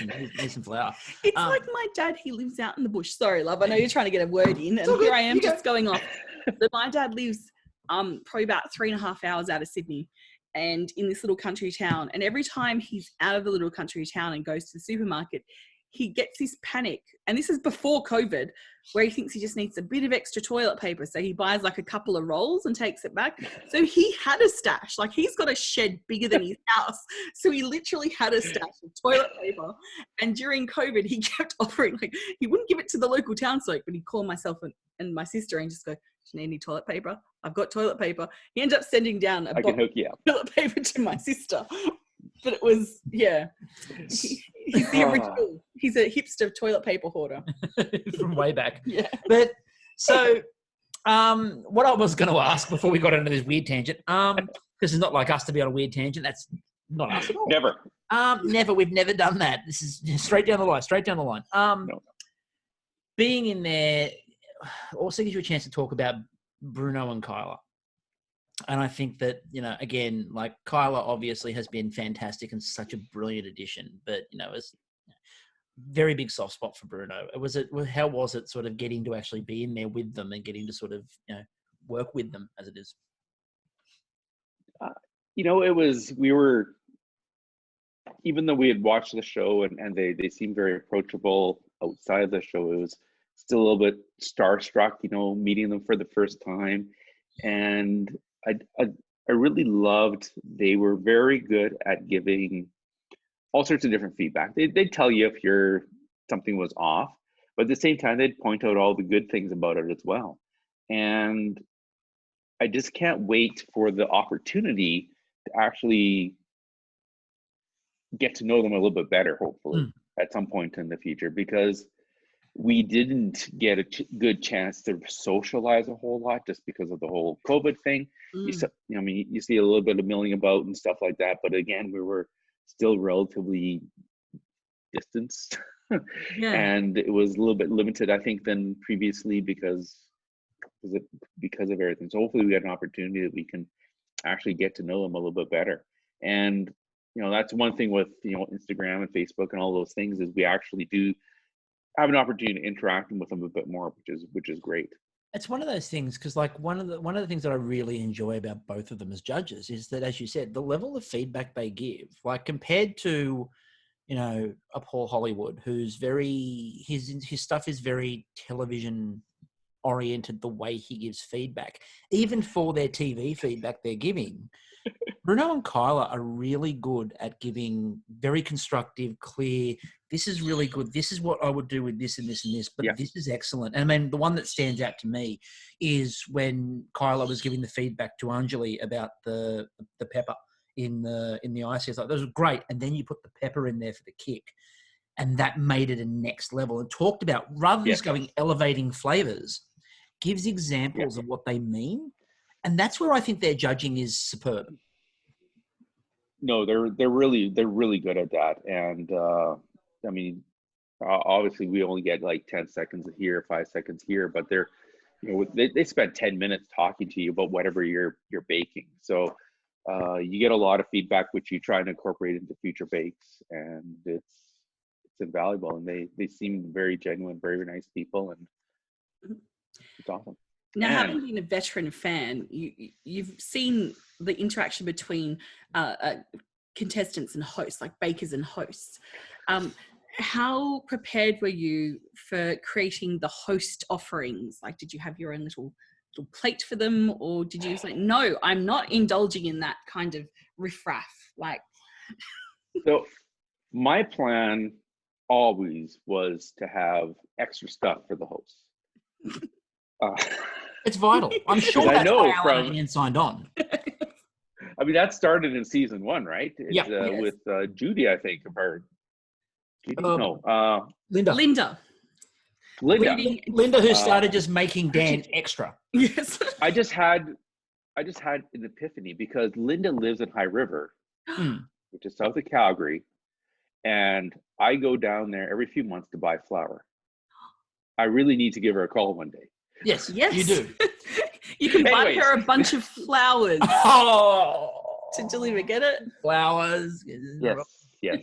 some flour, it's like my dad. He lives out in the bush. Sorry, love. I know you're trying to get a word in, and here I am just going off. But my dad lives probably about 3.5 hours out of Sydney, and in this little country town. And every time he's out of the little country town and goes to the supermarket, he gets this panic, and this is before COVID, where he thinks he just needs a bit of extra toilet paper. So he buys like a couple of rolls and takes it back. So he had a stash, like he's got a shed bigger than his house. So he literally had a stash of toilet paper. And during COVID, he kept offering, like he wouldn't give it to the local town soak, but he'd call myself and my sister and just go, "Do you need any toilet paper? I've got toilet paper." He ended up sending down a box of toilet paper to my sister. But it was, he's the original. He's a hipster toilet paper hoarder. From way back. Yeah. But so what I was going to ask before we got into this weird tangent, because it's not like us to be on a weird tangent. That's not us at all. Never. Never. We've never done that. This is straight down the line. No. Being in there also gives you a chance to talk about Bruno and Kyle. And I think that, again, like Kyla obviously has been fantastic and such a brilliant addition, but, it's very big soft spot for Bruno. How was it sort of getting to actually be in there with them and getting to sort of, work with them as it is? Even though we had watched the show and they seemed very approachable outside of the show, it was still a little bit starstruck, meeting them for the first time. And I really loved, they were very good at giving all sorts of different feedback. They'd tell you if something was off, but at the same time, they'd point out all the good things about it as well. And I just can't wait for the opportunity to actually get to know them a little bit better, hopefully, at some point in the future, because we didn't get a good chance to socialize a whole lot just because of the whole COVID thing. You see a little bit of milling about and stuff like that, but again, we were still relatively distanced. And it was a little bit limited, I think, than previously because of everything. So hopefully we get an opportunity that we can actually get to know them a little bit better. And that's one thing with Instagram and Facebook and all those things, is we actually do have an opportunity to interact with them a bit more, which is great. It's one of those things, because like one of the things that I really enjoy about both of them as judges is that, as you said, the level of feedback they give, like compared to a Paul Hollywood who's his stuff is very television oriented, the way he gives feedback, even for their TV feedback they're giving. Bruno and Kyle are really good at giving very constructive, clear, this is really good, this is what I would do with this and this and this, but this is excellent. And I mean, the one that stands out to me is when Kyla was giving the feedback to Anjali about the pepper in the ice. It's like, that was great. And then you put the pepper in there for the kick. And that made it a next level, and talked about, rather than just going elevating flavors, gives examples of what they mean. And that's where I think their judging is superb. No, they're really good at that. And I mean, obviously we only get like 10 seconds here, 5 seconds here, but they spend 10 minutes talking to you about whatever you're baking. So you get a lot of feedback, which you try and incorporate into future bakes, and it's invaluable. And they seem very genuine, very nice people, and it's awesome. Now, having been a veteran fan, you've seen the interaction between contestants and hosts, like bakers and hosts. How prepared were you for creating the host offerings? Like, did you have your own little plate for them, or did you say, no, I'm not indulging in that kind of riffraff? Like, so my plan always was to have extra stuff for the hosts. It's vital. I'm sure that's why Alan and Ian signed on. I mean, that started in season 1, right? Yeah. With Judy, I think, of her. Judy? Linda. Linda, who started just making Dan extra. Yes. I just had an epiphany, because Linda lives in High River, which is south of Calgary, and I go down there every few months to buy flour. I really need to give her a call one day. Yes, you do. You can buy her a bunch of flowers to deliver. Get it? Flowers. Yes.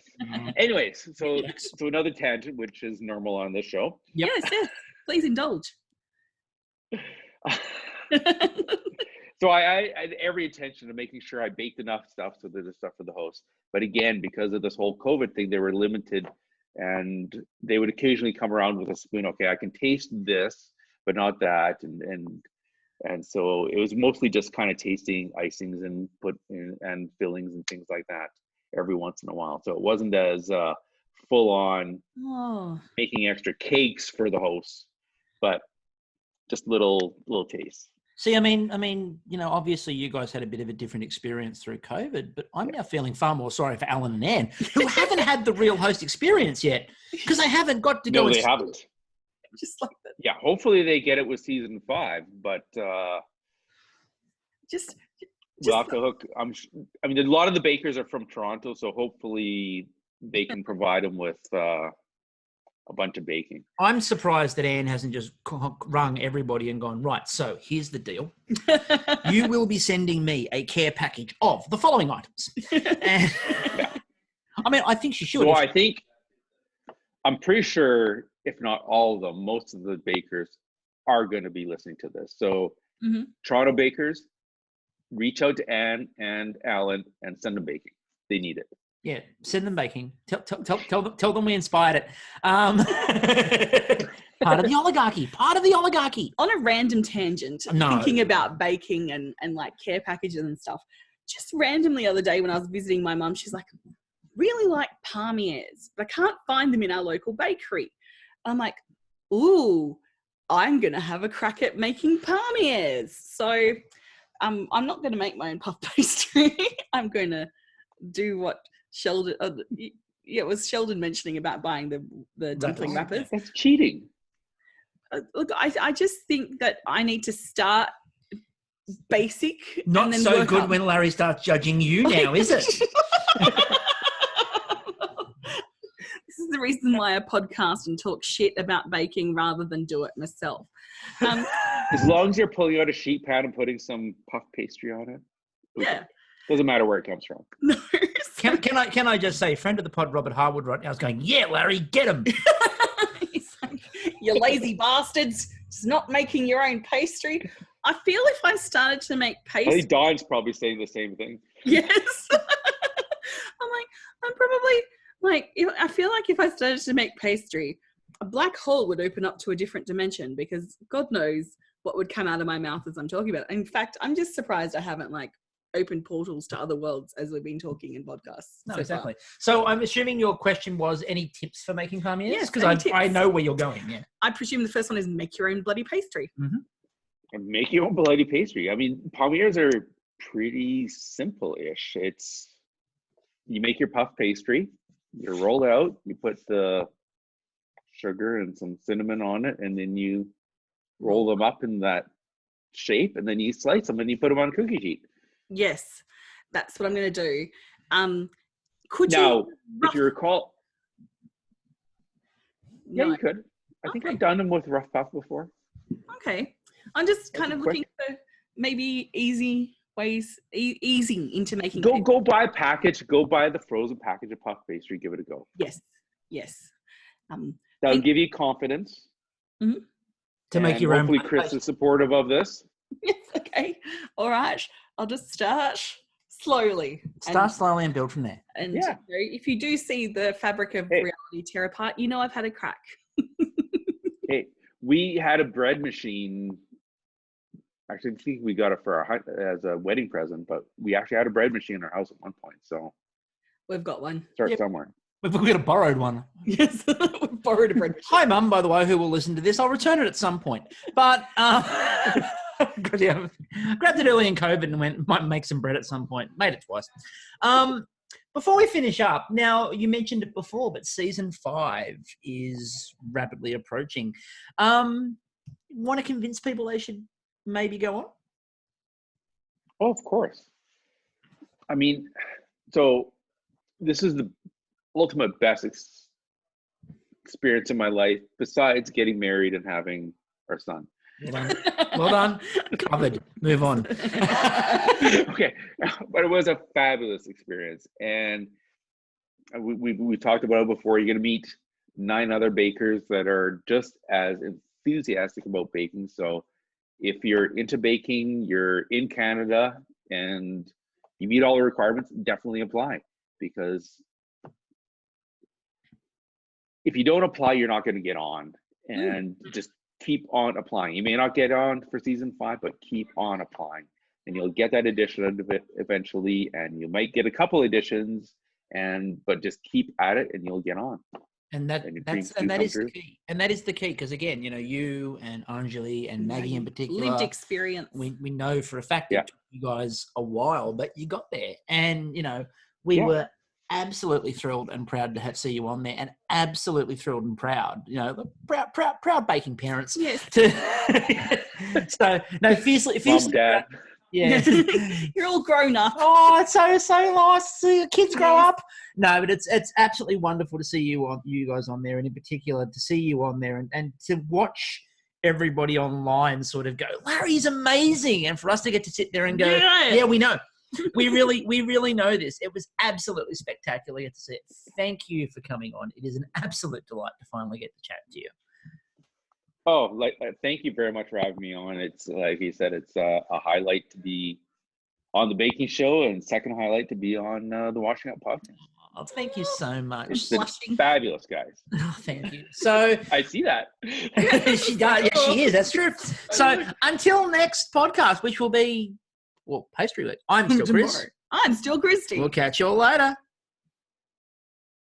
Anyways, so another tangent, which is normal on this show. Yep. Yes. Please indulge. So I had every intention of making sure I baked enough stuff so there's stuff for the host. But again, because of this whole COVID thing, they were limited, and they would occasionally come around with a spoon. Okay, I can taste this, but not that, and so it was mostly just kind of tasting icings and and fillings and things like that every once in a while. So it wasn't as full on making extra cakes for the hosts, but just little tastes. See, I mean, obviously you guys had a bit of a different experience through COVID, but I'm now feeling far more sorry for Alan and Anne, who haven't had the real host experience yet, because they haven't got to go. No, they haven't. Just like that. Yeah, hopefully they get it with season 5, but we'll have to hook. I mean, a lot of the bakers are from Toronto, so hopefully they can provide them with a bunch of baking. I'm surprised that Anne hasn't just rung everybody and gone, right, so here's the deal. You will be sending me a care package of the following items. And, I mean, I think she should. Well, I'm pretty sure, if not all of them, most of the bakers are going to be listening to this. So Toronto bakers, reach out to Anne and Alan and send them baking. They need it. Yeah, send them baking. Tell them we inspired it. Part of the oligarchy. On a random tangent, thinking about baking and like care packages and stuff, just randomly the other day when I was visiting my mum, she's like, really like Palmiers, but I can't find them in our local bakery. I'm like, ooh, I'm going to have a crack at making Palmiers. So I'm not going to make my own puff pastry. I'm going to do what Sheldon, it was Sheldon mentioning about buying the dumpling wrappers. That's cheating. Look, I just think that I need to start basic. Not and then so work good up. When Larry starts judging you now, is it? This is the reason why I podcast and talk shit about baking rather than do it myself. As long as you're pulling out a sheet pan and putting some puff pastry on it. Yeah. Doesn't matter where it comes from. No. Can I just say, friend of the pod, Robert Harwood, right now is going, yeah, Larry, get him. He's like, you lazy bastards, just not making your own pastry. I feel if I started to make pastry. I think Dawn's probably saying the same thing. Yes. I'm like, Like, I feel like if I started to make pastry, a black hole would open up to a different dimension because God knows what would come out of my mouth as I'm talking about it. In fact, I'm just surprised I haven't like opened portals to other worlds as we've been talking in podcasts. No, so exactly. far. So I'm assuming your question was any tips for making Palmiers? Yes, because I know where you're going. Yeah. I presume the first one is make your own bloody pastry. Mm-hmm. And make your own bloody pastry. I mean, Palmiers are pretty simple-ish. It's you make your puff pastry, you roll it out, you put the sugar and some cinnamon on it, and then you roll them up in that shape, and then you slice them and you put them on a cookie sheet. Yes, that's what I'm going to do. If you recall, yeah, you could. I think I've done them with rough puff before. Okay. I'm just kind of looking for maybe easy ways, easing into making. Go buy a package. Go buy the frozen package of puff pastry. Give it a go. Yes. That'll give you confidence. Mm-hmm. To make your own. Hopefully, Chris is supportive of this. Yes. Okay. All right. I'll just start slowly. Start slowly and build from there. And if you do see the fabric of reality tear apart, I've had a crack. Hey, we had a bread machine. Actually, I think we got it as a wedding present, but we actually had a bread machine in our house at one point. So we've got one. Start somewhere. We've got a borrowed one. Yes, we've borrowed a bread machine. Hi, Mum, by the way, who will listen to this. I'll return it at some point. But grabbed it early in COVID and might make some bread at some point. Made it twice. Before we finish up, now you mentioned it before, but season 5 is rapidly approaching. Want to convince people they should maybe go on? Oh, of course. I mean, so this is the ultimate best experience in my life, besides getting married and having our son. Well done. Covered. Move on. Okay, but it was a fabulous experience, and we talked about it before. You're going to meet 9 other bakers that are just as enthusiastic about baking. So if you're into baking, you're in Canada, and you meet all the requirements, definitely apply, because if you don't apply, you're not going to get on. And just keep on applying. You may not get on for season 5, but keep on applying, and you'll get that edition of it eventually, and you might get a couple editions, but just keep at it and you'll get on. And that is the key. And that is the key, because again, you and Anjali and Maggie in particular, lived experience. We know for a fact it took you guys a while, but you got there. And we were absolutely thrilled and proud to see you on there, and absolutely thrilled and proud, proud baking parents. Yes. So no, fiercely Mom, Dad. Yeah. You're all grown up. Oh, it's so nice to see your kids grow up. No, but it's absolutely wonderful to see you guys on there, and in particular to see you on there and to watch everybody online sort of go, Larry's amazing, and for us to get to sit there and go, yeah we know. We really know this. It was absolutely spectacular to see it. Thank you for coming on. It is an absolute delight to finally get to chat to you. Oh, thank you very much for having me on. It's like you said, it's a highlight to be on the baking show, and second highlight to be on the Washing Up podcast. Oh, thank you so much. It's fabulous, guys. Oh, thank you. So I see that. She does. Yeah, she is. That's true. So until next podcast, which will be Pastry Week. I'm still Chris. I'm still Kristie. We'll catch you all later.